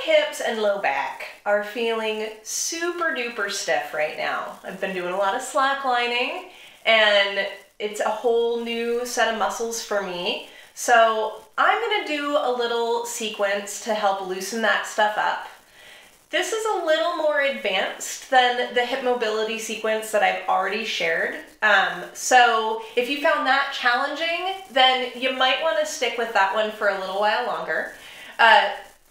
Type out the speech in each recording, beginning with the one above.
hips and low back are feeling super duper stiff right now. I've been doing a lot of slacklining and it's a whole new set of muscles for me. So I'm gonna do a little sequence to help loosen that stuff up. This is a little more advanced than the hip mobility sequence that I've already shared. So if you found that challenging, then you might want to stick with that one for a little while longer.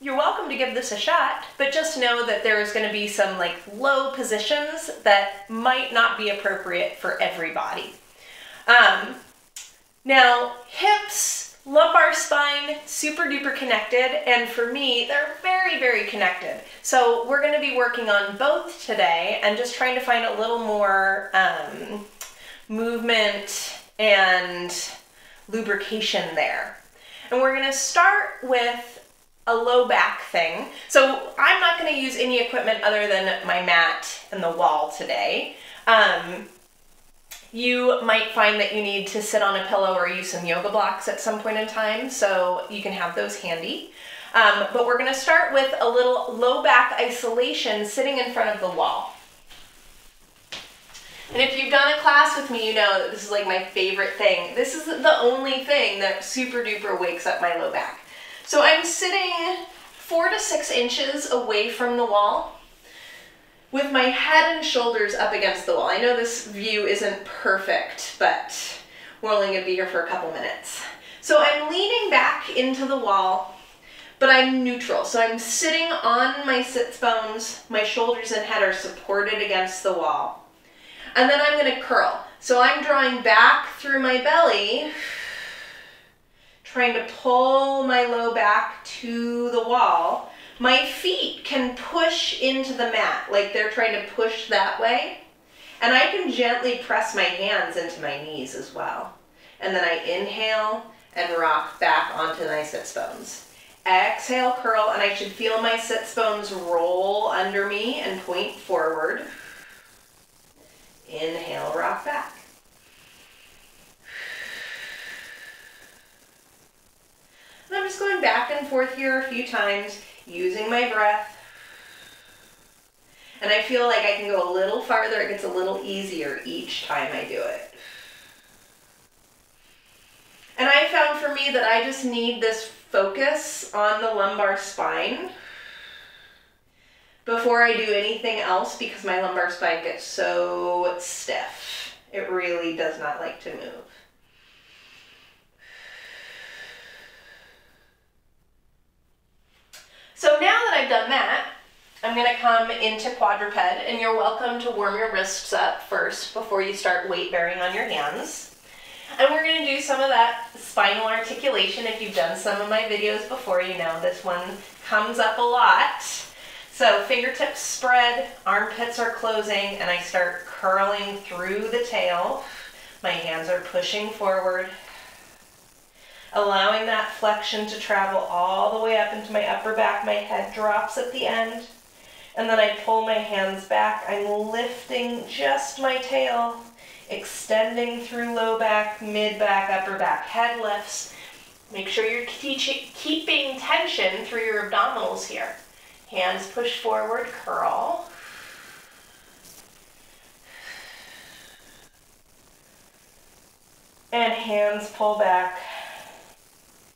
You're welcome to give this a shot, but just know that there's going to be some like low positions that might not be appropriate for everybody. Now, hips, lumbar spine, super duper connected, and for me, they're very, very connected. So we're going to be working on both today and just trying to find a little more movement and lubrication there. And we're going to start with a low back thing. So I'm not going to use any equipment other than my mat and the wall today. You might find that you need to sit on a pillow or use some yoga blocks at some point in time, so you can have those handy. But we're going to start with a little low back isolation sitting in front of the wall. And if you've done a class with me, you know that this is like my favorite thing. This is the only thing that super duper wakes up my low back. So I'm sitting 4 to 6 inches away from the wall, with my head and shoulders up against the wall. I know this view isn't perfect, but we're only gonna be here for a couple minutes. So I'm leaning back into the wall, but I'm neutral. So I'm sitting on my sits bones, my shoulders and head are supported against the wall. And then I'm gonna curl. So I'm drawing back through my belly, trying to pull my low back to the wall. My feet can push into the mat, like they're trying to push that way. And I can gently press my hands into my knees as well. And then I inhale and rock back onto my sits bones. Exhale, curl, and I should feel my sits bones roll under me and point forward. Inhale, rock back. And I'm just going back and forth here a few times, using my breath. And I feel like I can go a little farther. It gets a little easier each time I do it. And I found for me that I just need this focus on the lumbar spine before I do anything else, because my lumbar spine gets so stiff. It really does not like to move. So now that I've done that, I'm going to come into quadruped, and you're welcome to warm your wrists up first before you start weight bearing on your hands. And we're going to do some of that spinal articulation. If you've done some of my videos before, you know this one comes up a lot. So fingertips spread, armpits are closing, and I start curling through the tail. My hands are pushing forward, allowing that flexion to travel all the way up into my upper back. My head drops at the end, and then I pull my hands back. I'm lifting just my tail, extending through low back, mid back, upper back. Head lifts. Make sure you're keeping tension through your abdominals here. Hands push forward, curl. And hands pull back,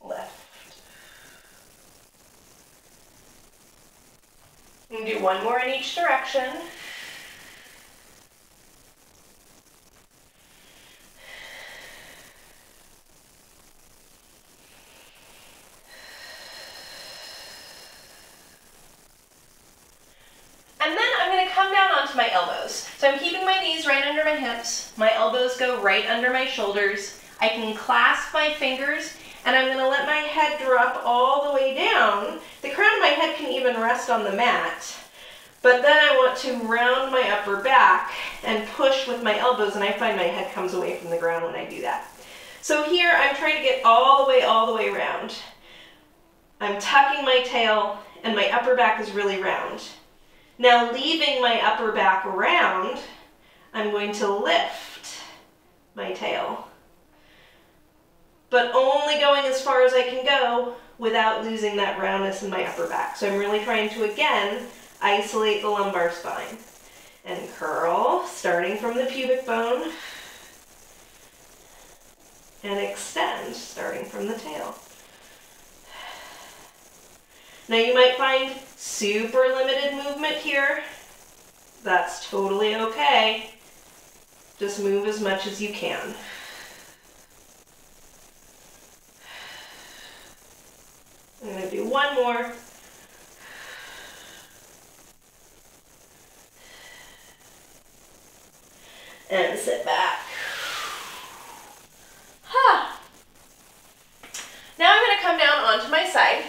lift. And do one more in each direction. And then I'm going to come down onto my elbows. So I'm keeping my knees right under my hips. My elbows go right under my shoulders. I can clasp my fingers, and I'm going to let my head drop all the way down. The crown of my head can even rest on the mat. But then I want to round my upper back and push with my elbows, and I find my head comes away from the ground when I do that. So here I'm trying to get all the way around. I'm tucking my tail, and my upper back is really round. Now, leaving my upper back round, I'm going to lift my tail, but only going as far as I can go without losing that roundness in my upper back. So I'm really trying to, again, isolate the lumbar spine. And curl, starting from the pubic bone, and extend, starting from the tail. Now you might find super limited movement here. That's totally okay. Just move as much as you can. I'm going to do one more. And sit back. Now I'm going to come down onto my side,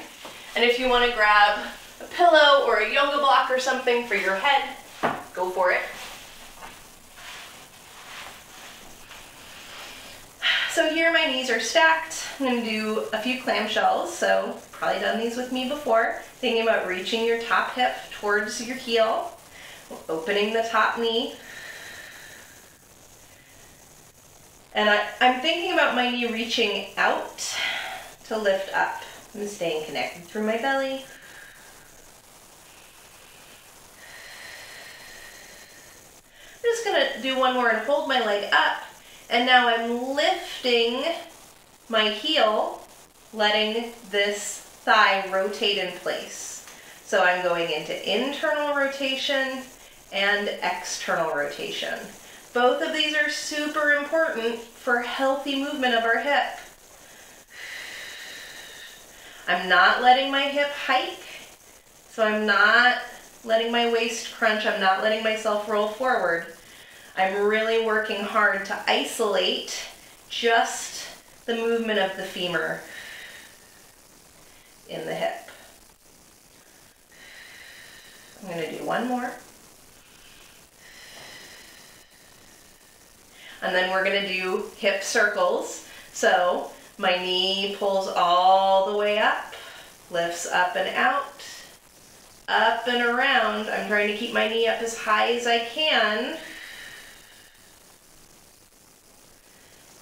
and if you want to grab a pillow or a yoga block or something for your head, go for it. So here my knees are stacked. I'm going to do a few clamshells, so probably done these with me before. Thinking about reaching your top hip towards your heel, opening the top knee. And I'm thinking about my knee reaching out to lift up. I'm staying connected through my belly. I'm just gonna do one more and hold my leg up. And now I'm lifting my heel, letting this thigh rotate in place. So I'm going into internal rotation and external rotation. Both of these are super important for healthy movement of our hip. I'm not letting my hip hike, so I'm not letting my waist crunch, I'm not letting myself roll forward. I'm really working hard to isolate just the movement of the femur in the hip. I'm going to do one more. And then we're going to do hip circles. So my knee pulls all the way up, lifts up and out, up and around. I'm trying to keep my knee up as high as I can.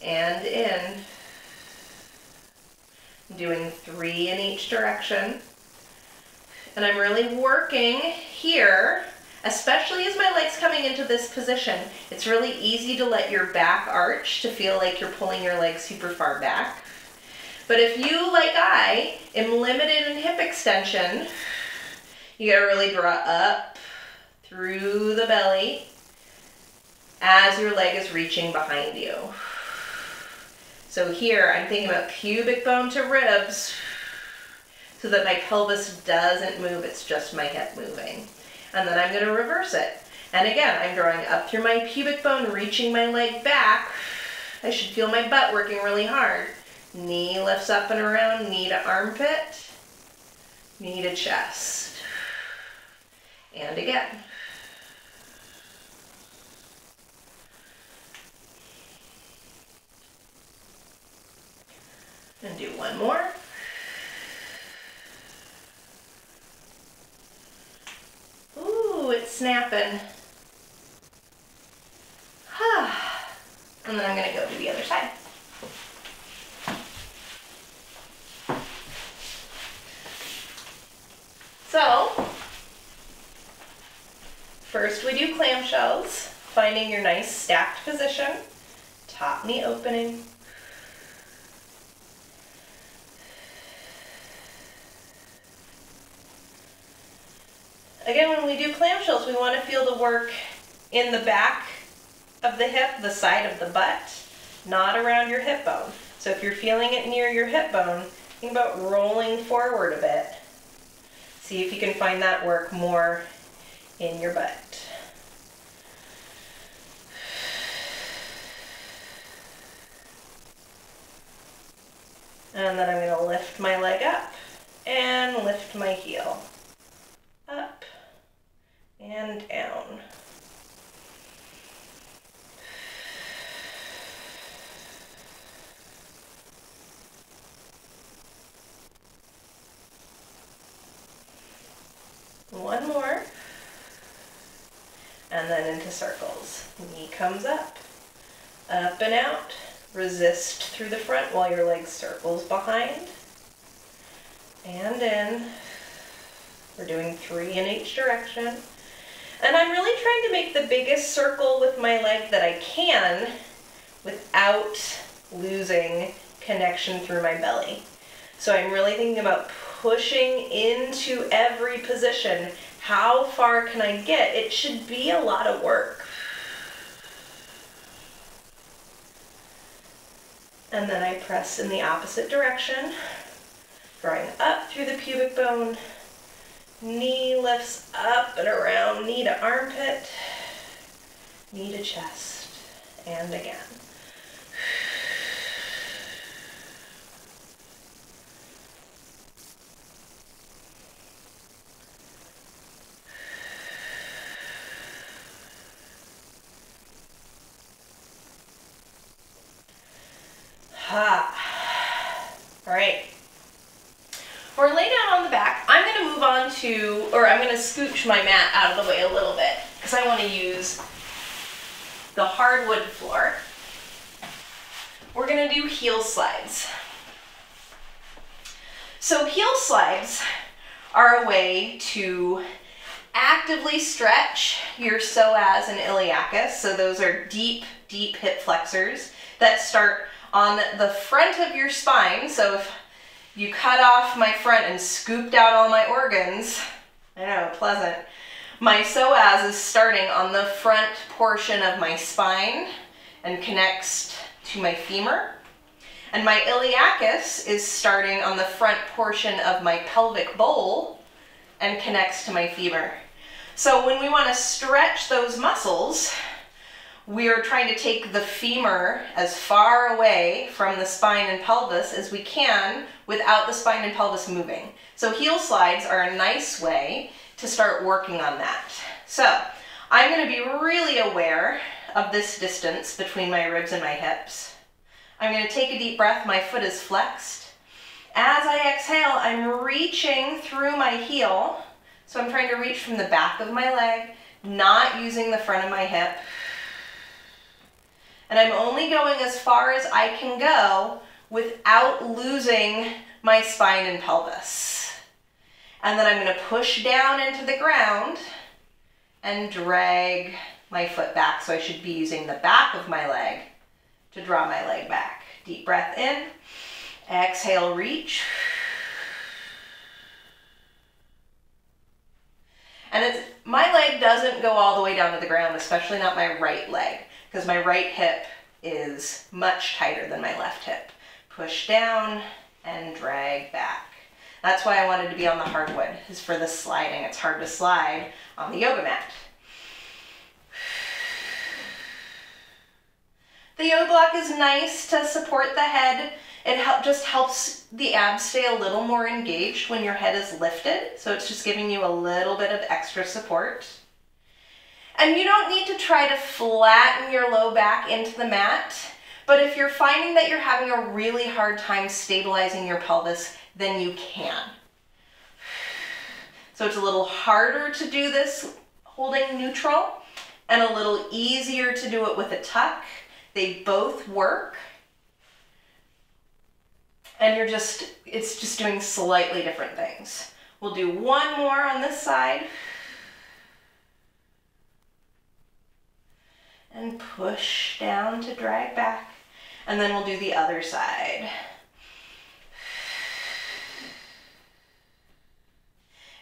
And in. I'm doing 3 in each direction. And I'm really working here, especially as my leg's coming into this position. It's really easy to let your back arch to feel like you're pulling your leg super far back. But if you, like I, am limited in hip extension, you gotta really draw up through the belly as your leg is reaching behind you. So here, I'm thinking about pubic bone to ribs so that my pelvis doesn't move, it's just my hip moving. And then I'm gonna reverse it. And again, I'm drawing up through my pubic bone, reaching my leg back. I should feel my butt working really hard. Knee lifts up and around, knee to armpit, knee to chest. And again. And do one more. Ooh, it's snapping. And then I'm going to go to the other side. So, first we do clamshells, finding your nice stacked position, top knee opening. Again, when we do clamshells, we want to feel the work in the back of the hip, the side of the butt, not around your hip bone. So if you're feeling it near your hip bone, think about rolling forward a bit. See if you can find that work more in your butt. And then I'm going to lift my leg up and lift my heel. Up and down. One more. And then into circles. Knee comes up and out. Resist through the front while your leg circles behind. and in. We're doing 3 in each direction. And I'm really trying to make the biggest circle with my leg that I can without losing connection through my belly. So I'm really thinking about pushing into every position. How far can I get? It should be a lot of work. And then I press in the opposite direction, drawing up through the pubic bone. Knee lifts up and around, knee to armpit, knee to chest, and again. All right. We're laid down on the back. I'm going to move on to, or I'm going to scooch my mat out of the way a little bit because I want to use the hardwood floor. We're going to do heel slides. So heel slides are a way to actively stretch your psoas and iliacus. So those are deep, deep hip flexors that start on the front of your spine. So if you cut off my front and scooped out all my organs, I know, pleasant. My psoas is starting on the front portion of my spine and connects to my femur. And my iliacus is starting on the front portion of my pelvic bowl and connects to my femur. So when we want to stretch those muscles, we are trying to take the femur as far away from the spine and pelvis as we can without the spine and pelvis moving. So heel slides are a nice way to start working on that. So I'm going to be really aware of this distance between my ribs and my hips. I'm going to take a deep breath. My foot is flexed. As I exhale, I'm reaching through my heel. So I'm trying to reach from the back of my leg, not using the front of my hip. And I'm only going as far as I can go without losing my spine and pelvis. And then I'm going to push down into the ground and drag my foot back. So I should be using the back of my leg to draw my leg back. Deep breath in, exhale, reach. And my leg doesn't go all the way down to the ground, especially not my right leg, because my right hip is much tighter than my left hip. Push down and drag back. That's why I wanted to be on the hardwood, is for the sliding. It's hard to slide on the yoga mat. The yoga block is nice to support the head. It just helps the abs stay a little more engaged when your head is lifted. So it's just giving you a little bit of extra support. And you don't need to try to flatten your low back into the mat. But if you're finding that you're having a really hard time stabilizing your pelvis, then you can. So it's a little harder to do this holding neutral and a little easier to do it with a tuck. They both work. And it's just doing slightly different things. We'll do one more on this side. And push down to drag back. And then we'll do the other side.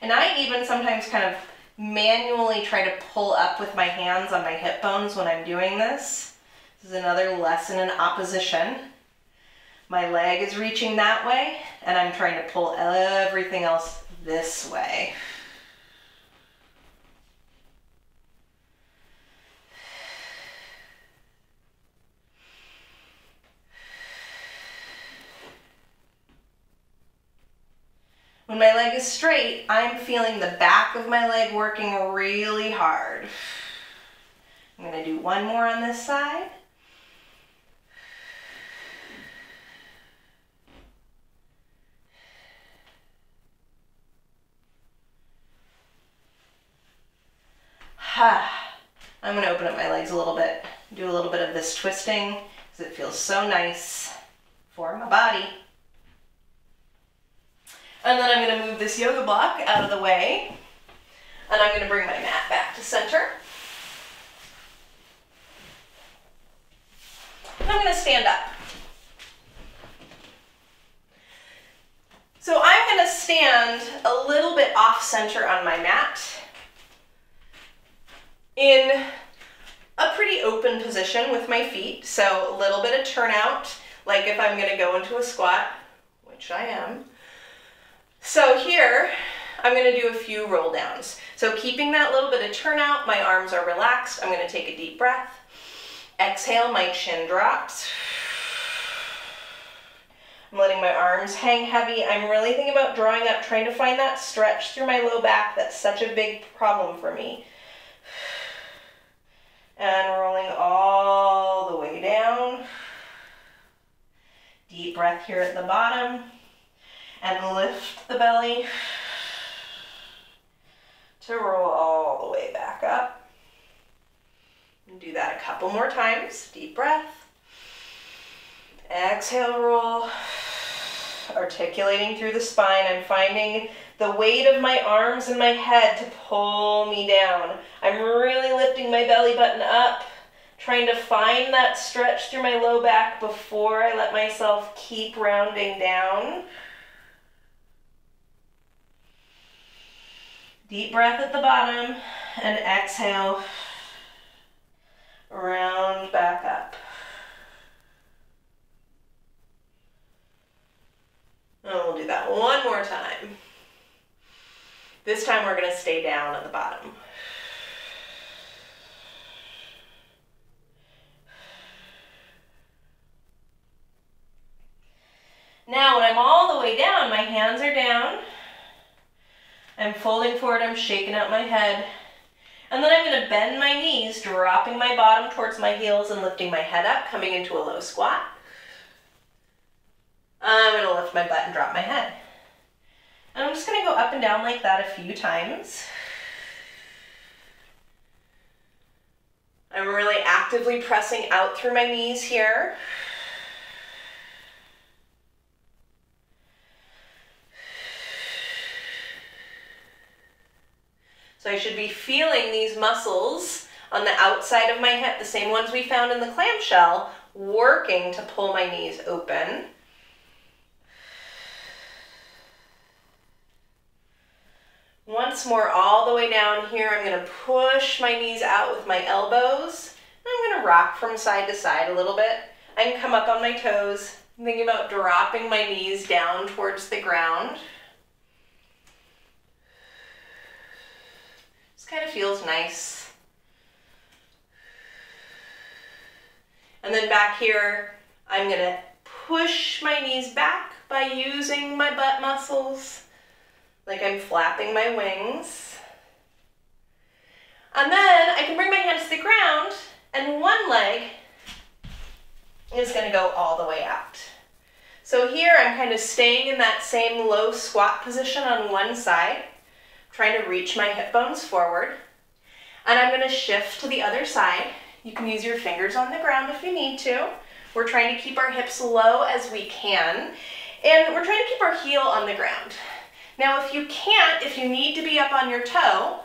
And I even sometimes kind of manually try to pull up with my hands on my hip bones when I'm doing this. This is another lesson in opposition. My leg is reaching that way, and I'm trying to pull everything else this way. When my leg is straight, I'm feeling the back of my leg working really hard. I'm going to do one more on this side. I'm going to open up my legs a little bit, do a little bit of this twisting because it feels so nice for my body. And then I'm gonna move this yoga block out of the way, and I'm gonna bring my mat back to center. And I'm gonna stand up. So I'm gonna stand a little bit off center on my mat in a pretty open position with my feet. So a little bit of turnout, like if I'm gonna go into a squat, which I am. So here, I'm gonna do a few roll downs. So keeping that little bit of turnout, my arms are relaxed. I'm gonna take a deep breath. Exhale, my chin drops. I'm letting my arms hang heavy. I'm really thinking about drawing up, trying to find that stretch through my low back. That's such a big problem for me. And rolling all the way down. Deep breath here at the bottom. And lift the belly to roll all the way back up. And do that a couple more times. Deep breath. Exhale, roll. Articulating through the spine. I'm finding the weight of my arms and my head to pull me down. I'm really lifting my belly button up, trying to find that stretch through my low back before I let myself keep rounding down. Deep breath at the bottom, and exhale, round back up. And we'll do that one more time. This time we're going to stay down at the bottom. Now when I'm all the way down, my hands are down. I'm folding forward, I'm shaking out my head. And then I'm going to bend my knees, dropping my bottom towards my heels and lifting my head up, coming into a low squat. I'm going to lift my butt and drop my head. And I'm just going to go up and down like that a few times. I'm really actively pressing out through my knees here. So I should be feeling these muscles on the outside of my hip, the same ones we found in the clamshell, working to pull my knees open. Once more, all the way down here, I'm going to push my knees out with my elbows. I'm going to rock from side to side a little bit. I can come up on my toes. I'm thinking about dropping my knees down towards the ground. This kind of feels nice. And then back here, I'm going to push my knees back by using my butt muscles, like I'm flapping my wings. And then I can bring my hands to the ground, and one leg is going to go all the way out. So here I'm kind of staying in that same low squat position on one side, trying to reach my hip bones forward. And I'm going to shift to the other side. You can use your fingers on the ground if you need to. We're trying to keep our hips low as we can, and we're trying to keep our heel on the ground. Now, if you can't, if you need to be up on your toe,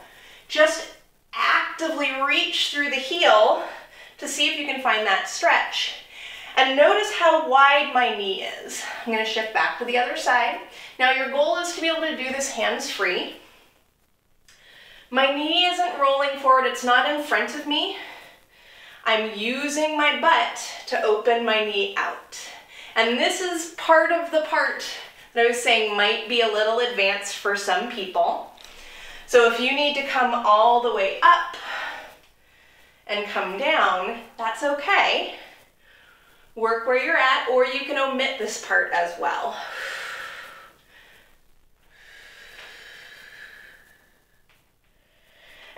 just actively reach through the heel to see if you can find that stretch. And notice how wide my knee is. I'm going to shift back to the other side. Now, your goal is to be able to do this hands-free. My knee isn't rolling forward. It's not in front of me. I'm using my butt to open my knee out. And this is part of the part that I was saying might be a little advanced for some people. So if you need to come all the way up and come down, that's okay. Work where you're at, or you can omit this part as well.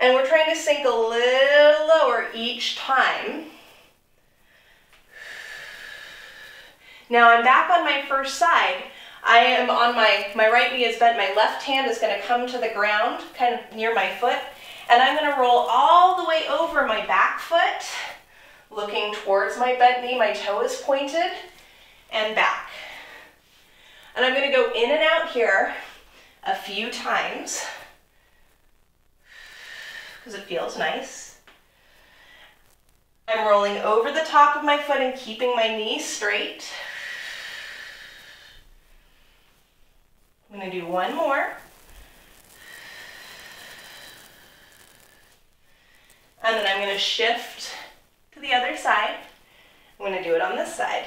And we're trying to sink a little lower each time. Now I'm back on my first side. I am on my right knee is bent, my left hand is going to come to the ground, kind of near my foot, and I'm going to roll all the way over my back foot, looking towards my bent knee, my toe is pointed, and back. And I'm going to go in and out here, a few times because it feels nice. I'm rolling over the top of my foot and keeping my knee straight. I'm going to do one more. And then I'm going to shift to the other side. I'm going to do it on this side.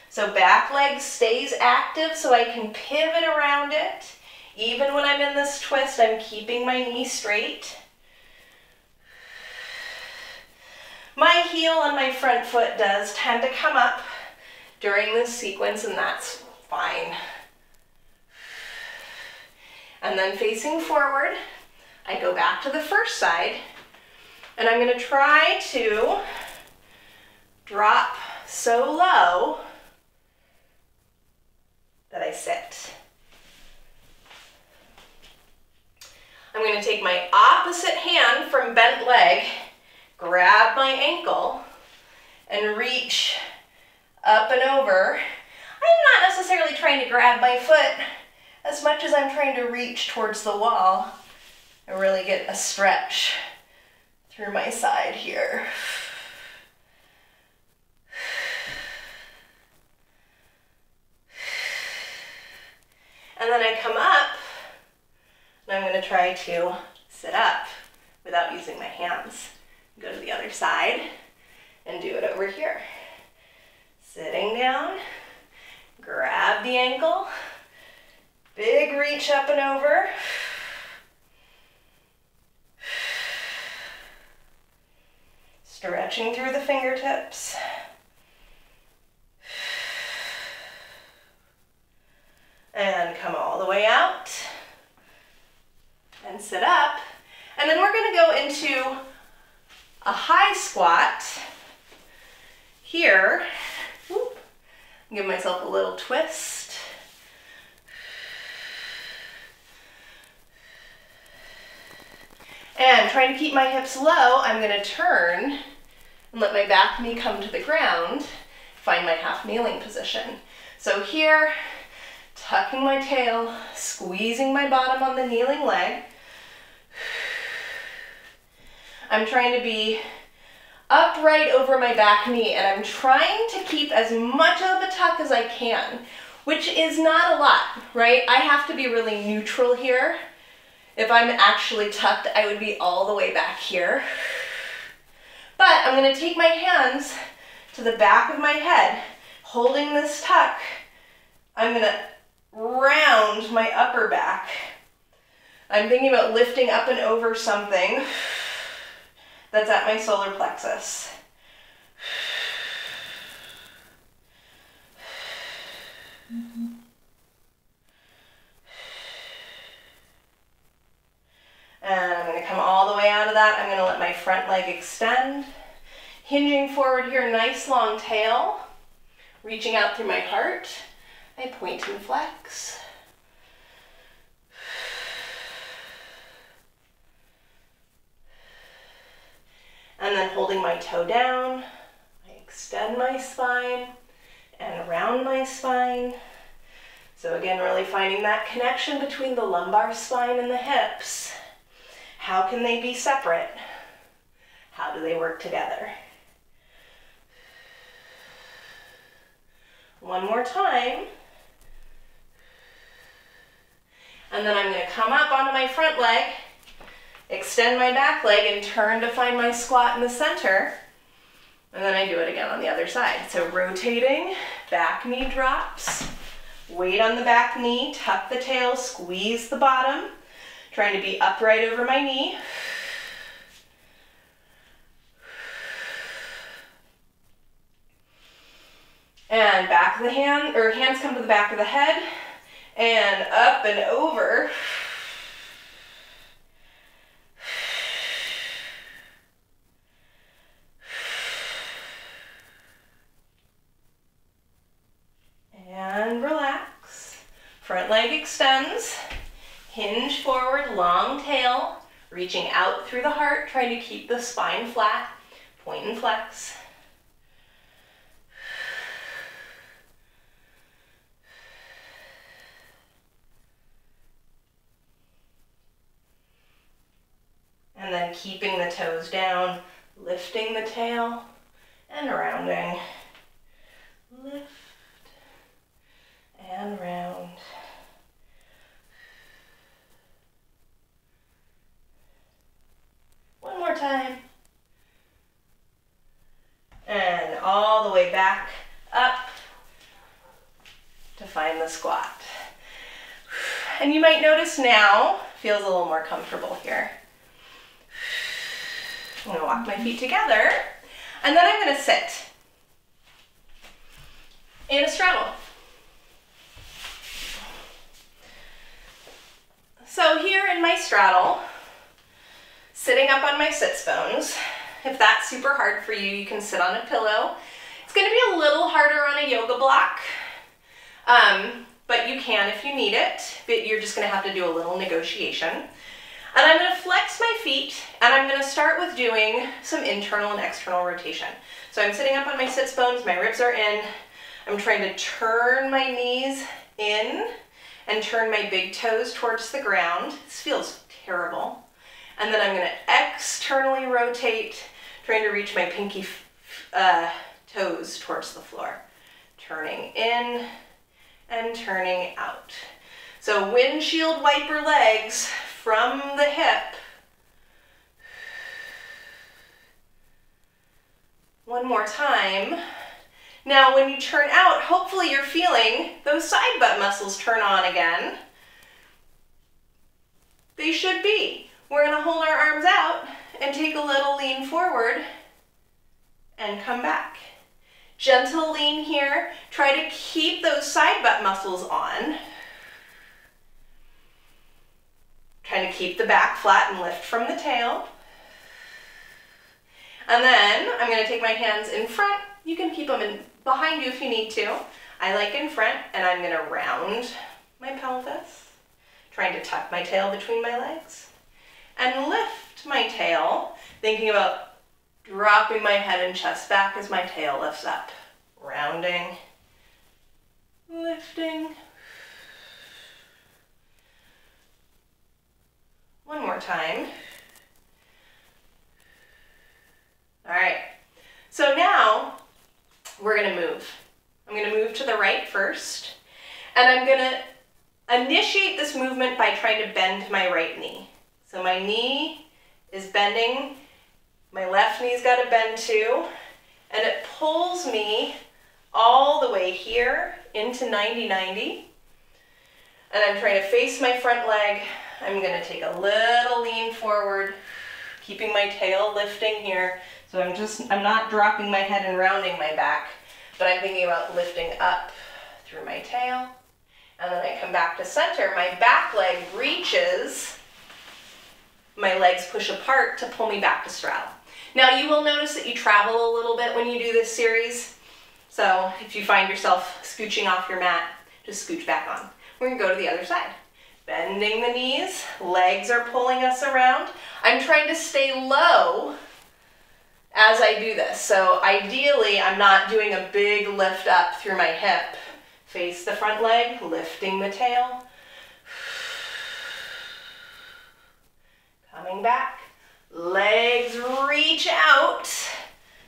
So back leg stays active so I can pivot around it. Even when I'm in this twist, I'm keeping my knee straight. My heel on my front foot does tend to come up during this sequence, and that's fine. And then facing forward, I go back to the first side, and I'm going to try to drop so low that I sit. I'm going to take my opposite hand from bent leg, grab my ankle, and reach up and over. I'm not necessarily trying to grab my foot as much as I'm trying to reach towards the wall and really get a stretch through my side here. And then I come up, and I'm going to try to sit up without using my hands. Go to the other side and do it over here. Sitting down, grab the ankle, big reach up and over. Stretching through the fingertips. And come all the way out. And sit up. And then we're going to go into a high squat here. Whoop. Give myself a little twist. And trying to keep my hips low, I'm going to turn and let my back knee come to the ground, find my half kneeling position. So here, tucking my tail, squeezing my bottom on the kneeling leg. I'm trying to be upright over my back knee, and I'm trying to keep as much of a tuck as I can, which is not a lot, right? I have to be really neutral here. If I'm actually tucked, I would be all the way back here. But I'm going to take my hands to the back of my head, holding this tuck. I'm going to round my upper back. I'm thinking about lifting up and over something that's at my solar plexus. And I'm going to come all the way out of that. I'm going to let my front leg extend. Hinging forward here, nice long tail. Reaching out through my heart. I point and flex. And then holding my toe down, I extend my spine and around my spine. So again, really finding that connection between the lumbar spine and the hips. How can they be separate? How do they work together? One more time. And then I'm going to come up onto my front leg, extend my back leg, and turn to find my squat in the center. And then I do it again on the other side. So rotating, back knee drops, weight on the back knee, tuck the tail, squeeze the bottom, trying to be upright over my knee. And back of the hand, or hands come to the back of the head, and up and over. And relax. Front leg extends. Hinge forward, long tail, reaching out through the heart, trying to keep the spine flat. Point and flex. Again, keeping the toes down, lifting the tail, and rounding. Lift and round. One more time. And all the way back up to find the squat. And you might notice now, feels a little more comfortable here. I'm gonna walk my feet together, and then I'm gonna sit in a straddle. So here in my straddle, sitting up on my sits bones. If that's super hard for you, you can sit on a pillow. It's gonna be a little harder on a yoga block, but you can if you need it, but you're just gonna have to do a little negotiation. And I'm gonna flex my feet, and I'm gonna start with doing some internal and external rotation. So I'm sitting up on my sits bones, my ribs are in. I'm trying to turn my knees in and turn my big toes towards the ground. This feels terrible. And then I'm gonna externally rotate, trying to reach my pinky toes towards the floor. Turning in and turning out. So windshield wiper legs from the hip. One more time. Now when you turn out, hopefully you're feeling those side butt muscles turn on again. They should be. We're gonna hold our arms out and take a little lean forward and come back. Gentle lean here. Try to keep those side butt muscles on. Trying to keep the back flat and lift from the tail. And then I'm gonna take my hands in front. You can keep them in behind you if you need to. I like in front, and I'm gonna round my pelvis, trying to tuck my tail between my legs. And lift my tail, thinking about dropping my head and chest back as my tail lifts up. Rounding, lifting. One more time. All right, so now we're gonna move. I'm gonna move to the right first, and I'm gonna initiate this movement by trying to bend my right knee. So my knee is bending, my left knee's got to bend too, and it pulls me all the way here into 90-90. And I'm trying to face my front leg. I'm going to take a little lean forward, keeping my tail lifting here. So I'm not dropping my head and rounding my back, but I'm thinking about lifting up through my tail. And then I come back to center. My back leg reaches. My legs push apart to pull me back to straddle. Now you will notice that you travel a little bit when you do this series. So if you find yourself scooching off your mat, just scooch back on. We're gonna go to the other side. Bending the knees, legs are pulling us around. I'm trying to stay low as I do this. So ideally, I'm not doing a big lift up through my hip. Face the front leg, lifting the tail. Coming back, legs reach out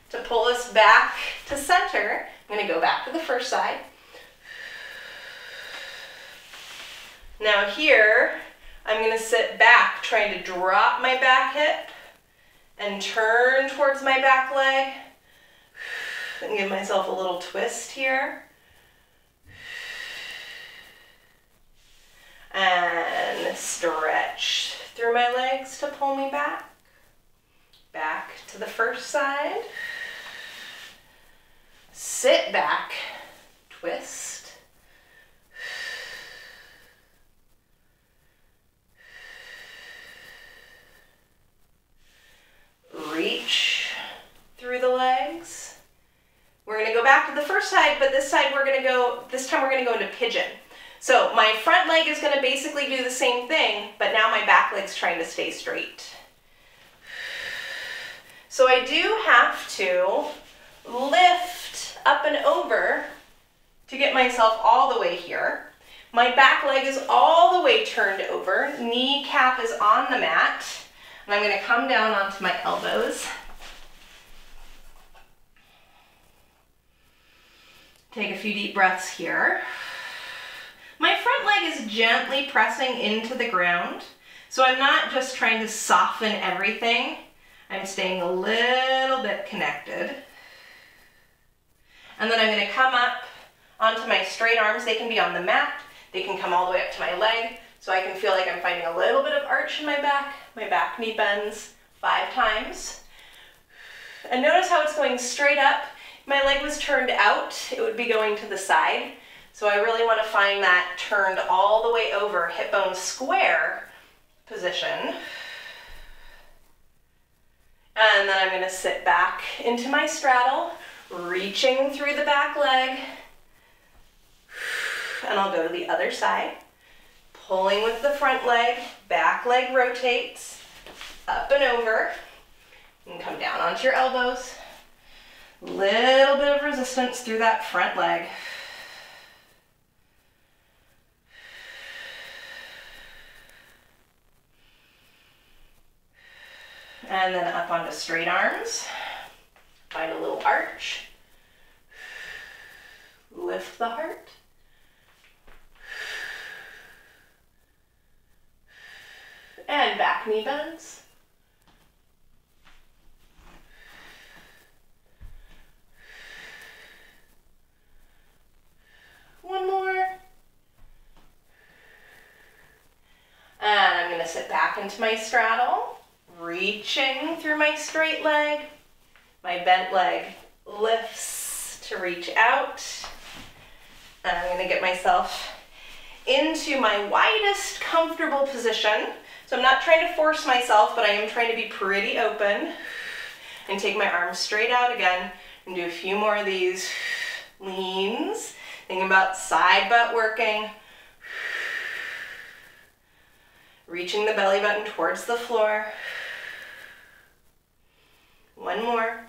to pull us back to center. I'm gonna go back to the first side. Now here, I'm gonna sit back, trying to drop my back hip and turn towards my back leg and give myself a little twist here. And stretch through my legs to pull me back. Back to the first side. Sit back, twist. Reach through the legs. We're gonna go back to the first side, but this time we're gonna go into pigeon. So my front leg is gonna basically do the same thing, but now my back leg's trying to stay straight. So I do have to lift up and over to get myself all the way here. My back leg is all the way turned over, kneecap is on the mat. And I'm going to come down onto my elbows. Take a few deep breaths here. My front leg is gently pressing into the ground, so I'm not just trying to soften everything. I'm staying a little bit connected. And then I'm going to come up onto my straight arms. They can be on the mat. They can come all the way up to my leg, so I can feel like I'm finding a little bit of arch in my back. My back knee bends 5 times. And notice how it's going straight up. If my leg was turned out, it would be going to the side. So I really want to find that turned all the way over, hip bone square position. And then I'm going to sit back into my straddle, reaching through the back leg. And I'll go to the other side, pulling with the front leg, back leg rotates, up and over, and come down onto your elbows. Little bit of resistance through that front leg. And then up onto straight arms. Find a little arch. Lift the heart. And back knee bends. One more. And I'm going to sit back into my straddle, reaching through my straight leg. My bent leg lifts to reach out. And I'm going to get myself into my widest comfortable position. So I'm not trying to force myself, but I am trying to be pretty open. And take my arms straight out again and do a few more of these leans. Thinking about side butt working. Reaching the belly button towards the floor. One more.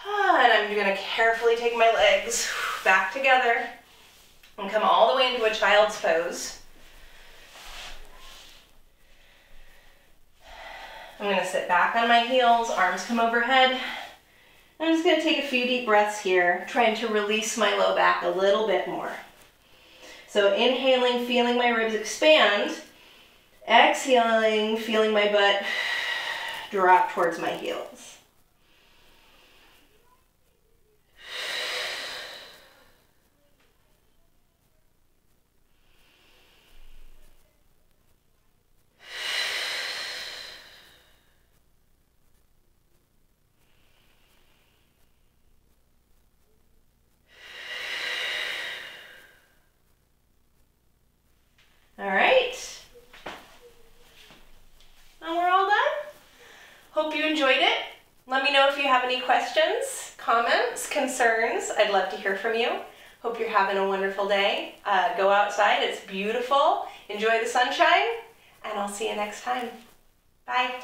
And I'm going to carefully take my legs back together and come all the way into a child's pose. I'm going to sit back on my heels, arms come overhead. I'm just going to take a few deep breaths here, trying to release my low back a little bit more. So inhaling, feeling my ribs expand. Exhaling, feeling my butt drop towards my heels. All right. And we're all done. Hope you enjoyed it. Let me know if you have any questions, comments, concerns. I'd love to hear from you. Hope you're having a wonderful day. Go outside, it's beautiful. Enjoy the sunshine, and I'll see you next time. Bye.